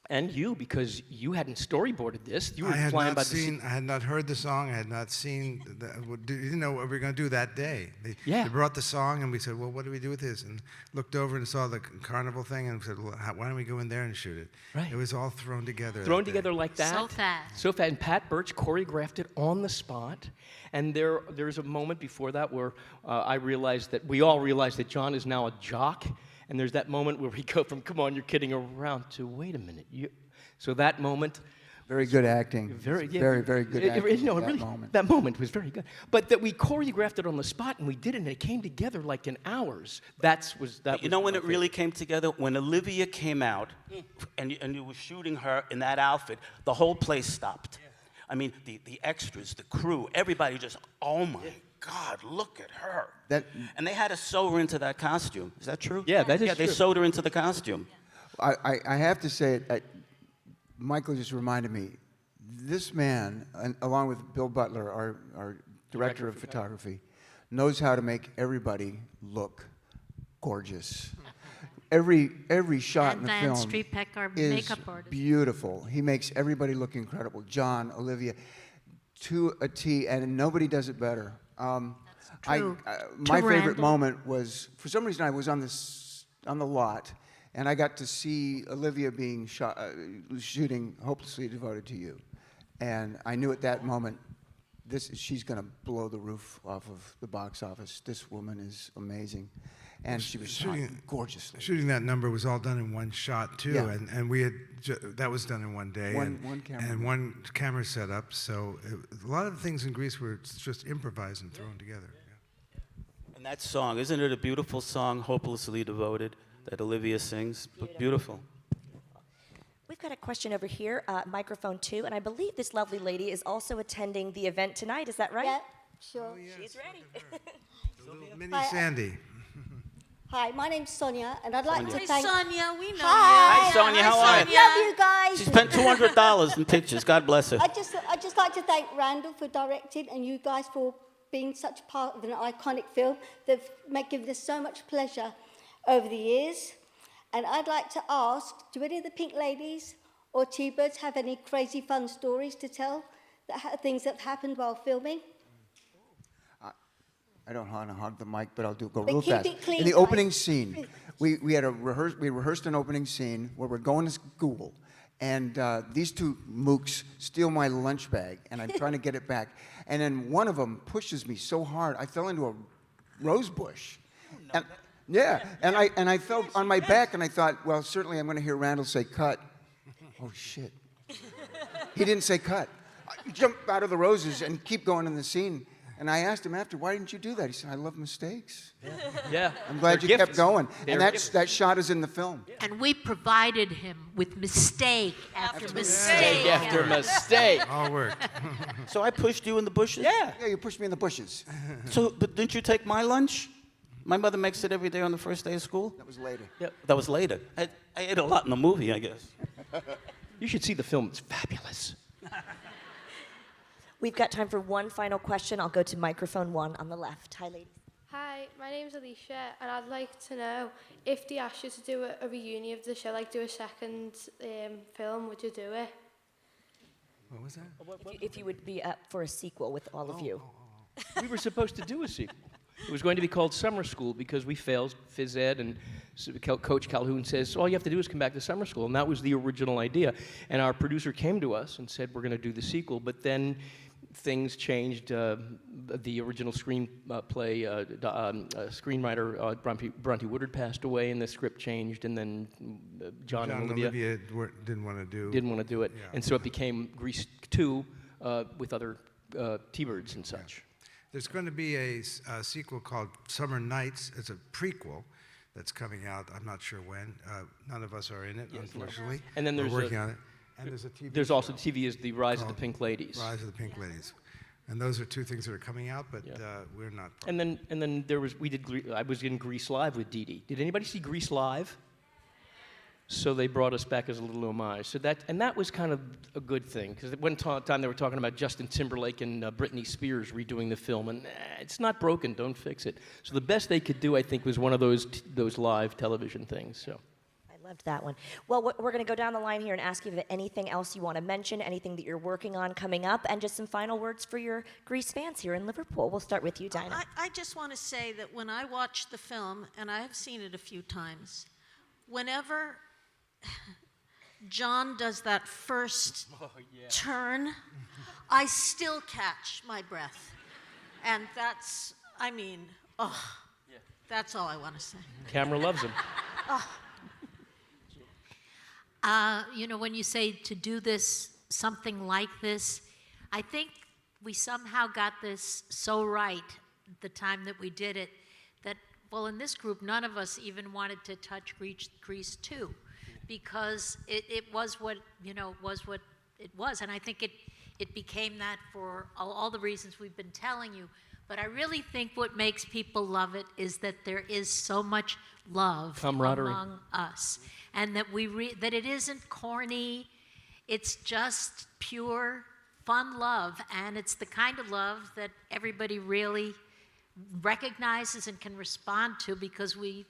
Speaker 3: and you, because you hadn't storyboarded this, you were flying by the
Speaker 2: I had not heard the song. I had not seen. Didn't know what we were going to do that day.
Speaker 3: Yeah.
Speaker 2: They brought the song, and we said, "Well, what do we do with this?" And looked over and saw the carnival thing, and said, "Well, why don't we go in there and shoot it?"
Speaker 3: Right.
Speaker 2: It was all thrown together.
Speaker 3: Thrown together like that.
Speaker 4: So fast.
Speaker 3: So fast. And Pat Birch choreographed it on the spot. And there's a moment before that where we all realized that John is now a jock. And there's that moment where we go from, come on, you're kidding around, to, wait a minute. So that moment.
Speaker 6: Very good acting.
Speaker 3: Very good acting. That moment was very good. But that we choreographed it on the spot, and we did it, and it came together like in hours.
Speaker 5: You know when it really came together? When Olivia came out, and you were shooting her in that outfit, the whole place stopped. I mean, the extras, the crew, everybody just, oh my God, look at her. And they had to sew her into that costume. Is that true?
Speaker 3: Yeah, that is
Speaker 5: true. They sewed her into the costume.
Speaker 6: I have to say, Michael just reminded me, this man, along with Bill Butler, our director of photography, knows how to make everybody look gorgeous. Every shot in the film
Speaker 4: Streetpeck, our
Speaker 6: is
Speaker 4: makeup artist.
Speaker 6: beautiful. He makes everybody look incredible. John, Olivia, to a T, and nobody does it better.
Speaker 4: True.
Speaker 6: My favorite moment was, for some reason, I was on the lot, and I got to see Olivia being shooting "Hopelessly Devoted to You," and I knew at that moment, she's going to blow the roof off of the box office. This woman is amazing. And she was shooting gorgeously.
Speaker 2: Shooting that number was all done in one shot too,
Speaker 6: Yeah.
Speaker 2: and we had that was done in one day,
Speaker 6: one camera.
Speaker 2: and one camera set up. So a lot of the things in Greece were just improvised and thrown together. Yeah.
Speaker 5: And that song, isn't it a beautiful song, "Hopelessly Devoted," that Olivia sings? Beautiful.
Speaker 1: We've got a question over here, microphone 2, and I believe this lovely lady is also attending the event tonight. Is that right?
Speaker 12: Yeah. Sure.
Speaker 1: She's ready.
Speaker 2: Mini
Speaker 12: Hi,
Speaker 2: Sandy.
Speaker 12: Hi, my name's Sonia, and I'd like to
Speaker 7: Hi,
Speaker 12: thank.
Speaker 7: Sonia. We know
Speaker 12: Hi.
Speaker 5: Hi, Sonia. How are you?
Speaker 12: Love you guys.
Speaker 5: She spent $200 in pictures. God bless her.
Speaker 12: I'd just like to thank Randall for directing and you guys for being such part of an iconic film that given us so much pleasure over the years. And I'd like to ask, do any of the Pink Ladies or T-Birds have any crazy fun stories to tell, things that have happened while filming?
Speaker 6: I don't want to hog the mic, but I'll go
Speaker 12: But
Speaker 6: real
Speaker 12: keep
Speaker 6: fast.
Speaker 12: it clean,
Speaker 6: In the
Speaker 12: guys.
Speaker 6: opening scene, we rehearsed an opening scene where we're going to school, and these two mooks steal my lunch bag, and I'm trying to get it back, and then one of them pushes me so hard I fell into a rose bush. And, yeah, and I fell on my back, and I thought, well, certainly I'm going to hear Randall say cut. Oh shit! He didn't say cut. I jumped out of the roses and keep going in the scene. And I asked him after, why didn't you do that? He said, I love mistakes.
Speaker 3: Yeah.
Speaker 6: I'm glad
Speaker 3: They're
Speaker 6: you kept
Speaker 3: gifts.
Speaker 6: going.
Speaker 3: They're
Speaker 6: And
Speaker 3: gifts.
Speaker 6: that shot is in the film.
Speaker 4: And we provided him with mistake after mistake.
Speaker 3: After mistake.
Speaker 2: All work.
Speaker 5: So I pushed you in the bushes?
Speaker 3: Yeah.
Speaker 6: Yeah, you pushed me in the bushes.
Speaker 5: So, but didn't you take my lunch? My mother makes it every day on the first day of school.
Speaker 6: That was later.
Speaker 5: Yeah, that was later. I ate a lot in the movie, I guess.
Speaker 3: You should see the film. It's fabulous.
Speaker 1: We've got time for one final question. I'll go to microphone 1 on the left. Hi, ladies.
Speaker 15: Hi, my name's Alicia, and I'd like to know if they asked you to do a reunion of the show, like do a second film, would you do it?
Speaker 2: What was that?
Speaker 1: If you would be up for a sequel with all of you.
Speaker 3: We were supposed to do a sequel. It was going to be called Summer School because we failed phys ed, and Coach Calhoun says, all you have to do is come back to summer school. And that was the original idea. And our producer came to us and said, we're going to do the sequel. But then things changed. The original screenplay screenwriter, Bronte Woodard, passed away, and the script changed. And then John and Olivia
Speaker 2: didn't want to do
Speaker 3: it.
Speaker 2: Yeah.
Speaker 3: And so it became Grease 2 with other T-Birds and such.
Speaker 2: Yeah. There's going to be a sequel called Summer Nights. It's a prequel that's coming out. I'm not sure when. None of us are in it, unfortunately.
Speaker 3: And then there's
Speaker 2: we're working on it. And there's a TV.
Speaker 3: There's also TV is the Rise of the Pink Ladies.
Speaker 2: Rise of the Pink Ladies. And those are two things that are coming out, but we're not.
Speaker 3: And then there was I was in Grease Live with Dee Dee. Did anybody see Grease Live? So they brought us back as a little homage. So that was kind of a good thing, because at one time they were talking about Justin Timberlake and Britney Spears redoing the film, and it's not broken, don't fix it. So the best they could do, I think, was one of those live television things. So.
Speaker 1: I loved that one. Well, we're going to go down the line here and ask you if anything else you want to mention, anything that you're working on coming up, and just some final words for your Grease fans here in Liverpool. We'll start with you, Dinah.
Speaker 7: I just want to say that when I watched the film, and I have seen it a few times, whenever John does that first turn, I still catch my breath. And that's all I want to say.
Speaker 3: Camera loves him.
Speaker 4: When you say to do something like this, I think we somehow got this so right the time that we did it that, well, in this group, none of us even wanted to touch Grease 2. Because it was what it was, and I think it became that for all the reasons we've been telling you. But I really think what makes people love it is that there is so much love among us, and that that it isn't corny. It's just pure fun love, and it's the kind of love that everybody really recognizes and can respond to, because we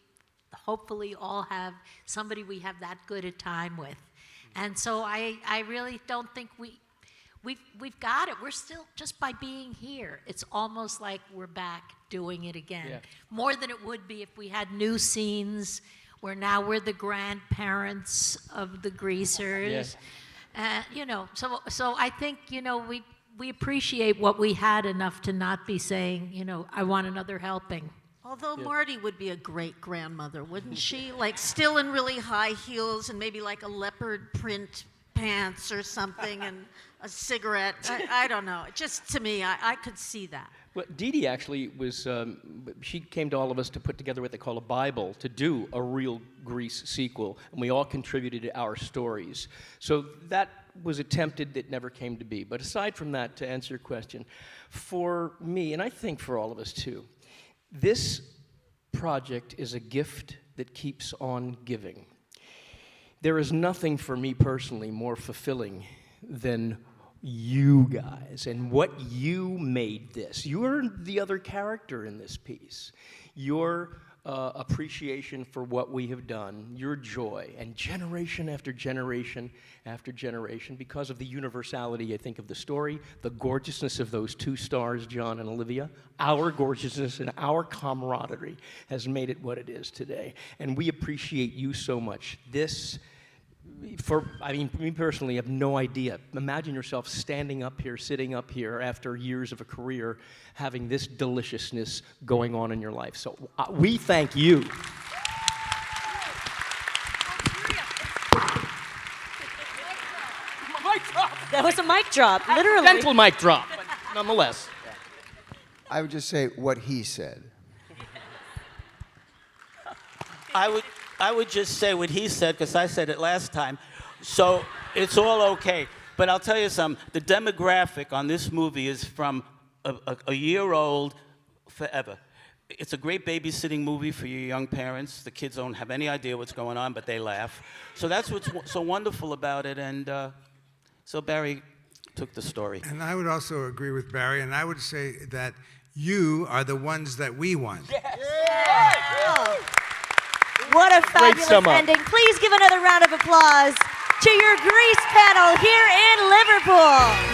Speaker 4: hopefully all have somebody we have that good a time with. And so I really don't think we've got it. We're still, just by being here, it's almost like we're back doing it again. Yeah. More than it would be if we had new scenes where now we're the grandparents of the Greasers. Yeah. So I think, we appreciate what we had enough to not be saying, I want another helping.
Speaker 7: Although Marty would be a great grandmother, wouldn't she? Like still in really high heels and maybe like a leopard print pants or something and a cigarette. I don't know. Just to me, I could see that.
Speaker 3: Well, Dee Dee actually was, she came to all of us to put together what they call a Bible, to do a real Grease sequel, and we all contributed our stories. So that was attempted, it never came to be. But aside from that, to answer your question, for me, and I think for all of us too, this project is a gift that keeps on giving. There is nothing for me personally more fulfilling than you guys and what you made this. You're the other character in this piece. Your appreciation for what we have done, your joy, and generation after generation after generation, because of the universality, I think, of the story, the gorgeousness of those two stars, John and Olivia, our gorgeousness and our camaraderie has made it what it is today. And we appreciate you so much. This, me personally, I have no idea. Imagine yourself standing up here, sitting up here after years of a career, having this deliciousness going on in your life. So we thank you.
Speaker 1: That was a mic drop, literally.
Speaker 3: Accidental mic drop, but nonetheless.
Speaker 6: I would just say what he said.
Speaker 5: I would just say what he said, because I said it last time, so it's all okay. But I'll tell you something, the demographic on this movie is from a year-old forever. It's a great babysitting movie for your young parents. The kids don't have any idea what's going on, but they laugh. So that's what's so wonderful about it, and so Barry took the story.
Speaker 2: And I would also agree with Barry, and I would say that you are the ones that we want.
Speaker 1: Yes. Oh. What a fabulous ending. Please give another round of applause to your Grease panel here in Liverpool.